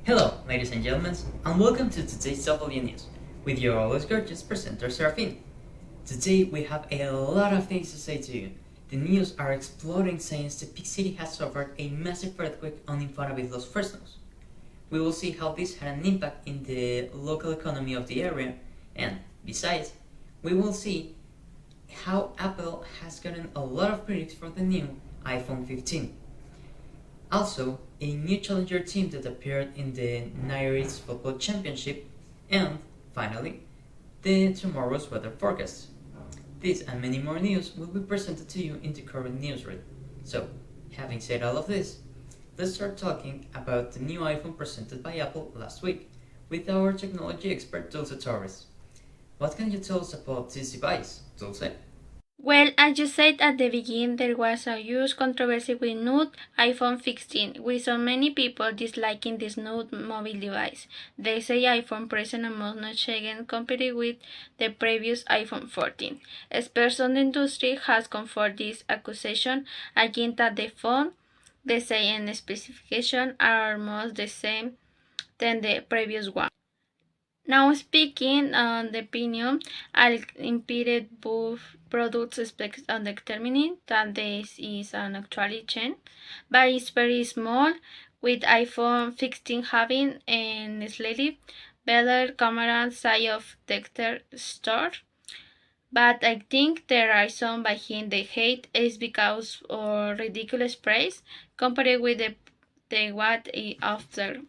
Hello, ladies and gentlemen, and welcome to today's W News with your always gorgeous presenter Serafin. Today we have a lot of things to say to you. The news are exploding since the big city has suffered a massive earthquake on Infonavit Los Fresnos. We will see how this had an impact in the local economy of the area, and besides, we will see how Apple has gotten a lot of critics for the new iPhone 15. Also, a new challenger team that appeared in the Nayarit's Football Championship, and finally, the tomorrow's weather forecast. This and many more news will be presented to you in the current news read. So, having said all of this, let's start talking about the new iPhone presented by Apple last week with our technology expert Dulce Torres. What can you tell us about this device, Dulce? Well, as you said at the beginning, there was a huge controversy with new iPhone 15, with so many people disliking this new mobile device. They say iPhone present a must not change compared with the previous iPhone 14. Experts on the industry has confirmed this accusation, again that the phone, design and specification are almost the same than the previous one. Now speaking on the opinion, I'll impeded both products specs on determining that this is an actually change, but it's very small, with iPhone 16 having a slightly better camera side of the store. But I think the reason behind the hate is because of ridiculous price compared with the what it offered.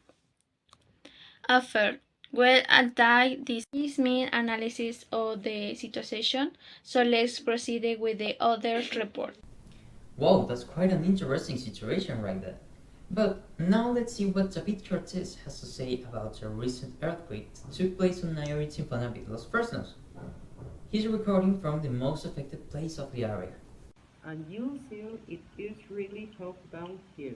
Well, and that this is my analysis of the situation, so let's proceed with the other report. Wow, that's quite an interesting situation right there. But now let's see what David Cortez has to say about a recent earthquake that took place on Nayarit Infonavit Los Fresnos. He's recording from the most affected place of the area. And you'll see it is really tough down here.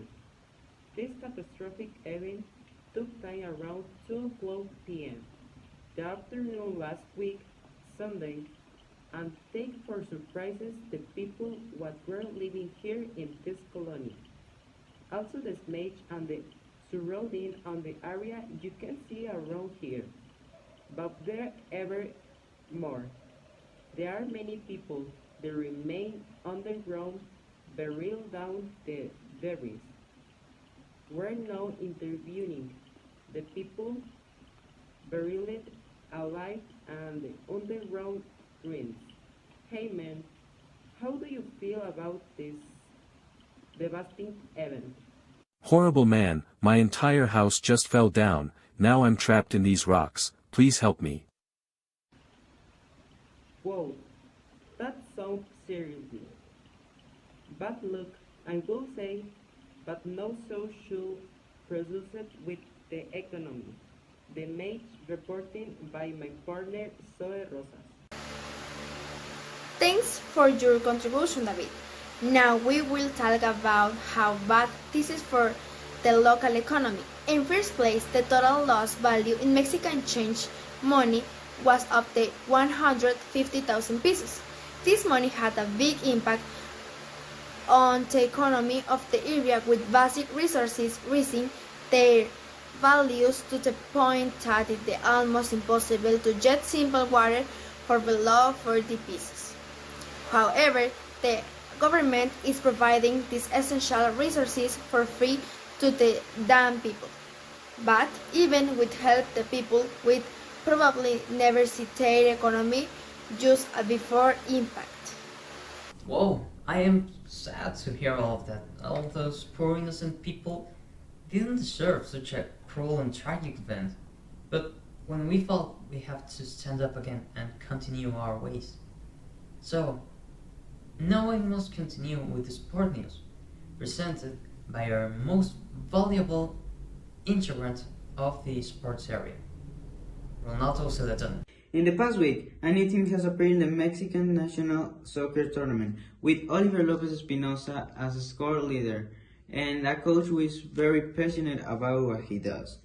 This catastrophic event took time around 2:12 p.m. the afternoon last week, Sunday, and take for surprises the people what were living here in this colony. Also the smudge and the surrounding on the area you can see around here, but there ever more. There are many people that remain underground, buried down the debris. We're now interviewing the people buried alive and the underground ruins. Hey man, how do you feel about this devastating event? Horrible man, my entire house just fell down, now I'm trapped in these rocks, please help me. Whoa, that sounds seriously. But look, I will say, but no social produces with the economy. The match reporting by my partner Zoe Rosas. Thanks for your contribution, David. Now we will talk about how bad this is for the local economy. In first place, the total loss value in Mexican change money was up to 150,000 pesos. This money had a big impact on the economy of the area, with basic resources raising their values to the point that it is almost impossible to get simple water for below 40 pesos. However, the government is providing these essential resources for free to the damn people. But even with help, the people will probably never see their economy just before impact. Whoa, I am sad to hear all of that. All those poor innocent people didn't deserve such a cruel and tragic event. But when we fall, we have to stand up again and continue our ways. So, now I must continue with the sport news, presented by our most valuable integrant of the sports area, Ronaldo Celedon. In the past week, a new team has appeared in the Mexican national soccer tournament, with Oliver Lopez Espinosa as a score leader, and a coach who is very passionate about what he does.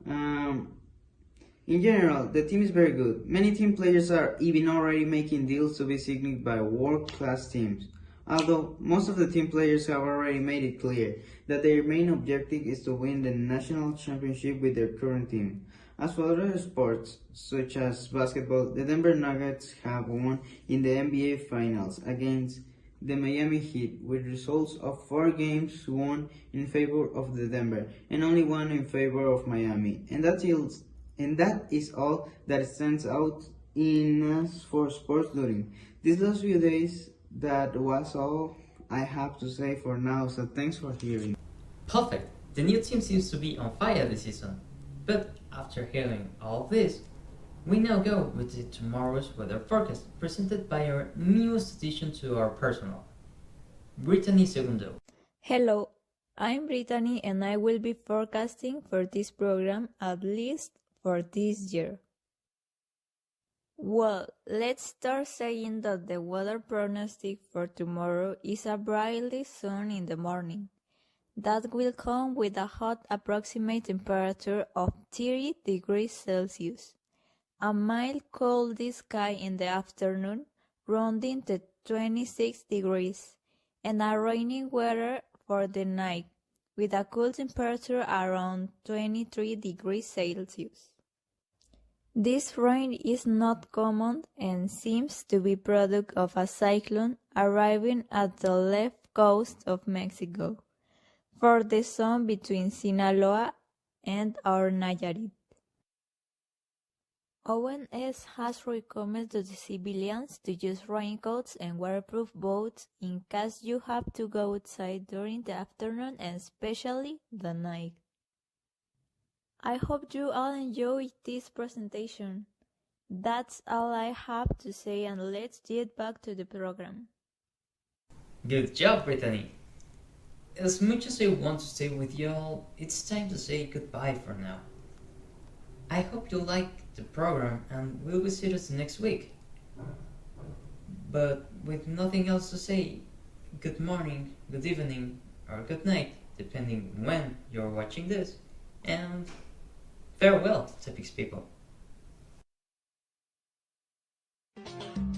In general, the team is very good. Many team players are even already making deals to be signed by world-class teams. Although most of the team players have already made it clear that their main objective is to win the national championship with their current team. As for other sports, such as basketball, the Denver Nuggets have won in the NBA Finals against the Miami Heat with results of 4 games won in favor of the Denver and only 1 in favor of Miami. And that is all that stands out in as for sports looting. These last few days, that was all I have to say for now, so thanks for hearing. Perfect! The new team seems to be on fire this season. But after hearing all of this, we now go with the tomorrow's weather forecast presented by our newest addition to our personnel, Brittany Segundo. Hello, I'm Brittany and I will be forecasting for this program at least for this year. Well, let's start saying that the weather prognostic for tomorrow is a brightly sun in the morning. That will come with a hot approximate temperature of 30 degrees Celsius. A mild cloudy sky in the afternoon, rounding to 26 degrees, and a rainy weather for the night, with a cool temperature around 23 degrees Celsius. This rain is not common and seems to be product of a cyclone arriving at the left coast of Mexico, for the zone between Sinaloa and our Nayarit. ONS has recommended to the civilians to use raincoats and waterproof boots in case you have to go outside during the afternoon and especially the night. I hope you all enjoyed this presentation. That's all I have to say, and let's get back to the program. Good job, Brittany! As much as I want to stay with y'all, it's time to say goodbye for now. I hope you like the program and we'll visit us next week. But with nothing else to say, good morning, good evening, or good night, depending when you're watching this, and farewell, Tepix people.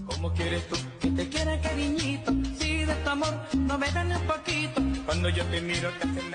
¿Cómo quieres tú que te quiera, cariñito? Si de tu amor no me dan un poquito. Cuando yo te miro te hacen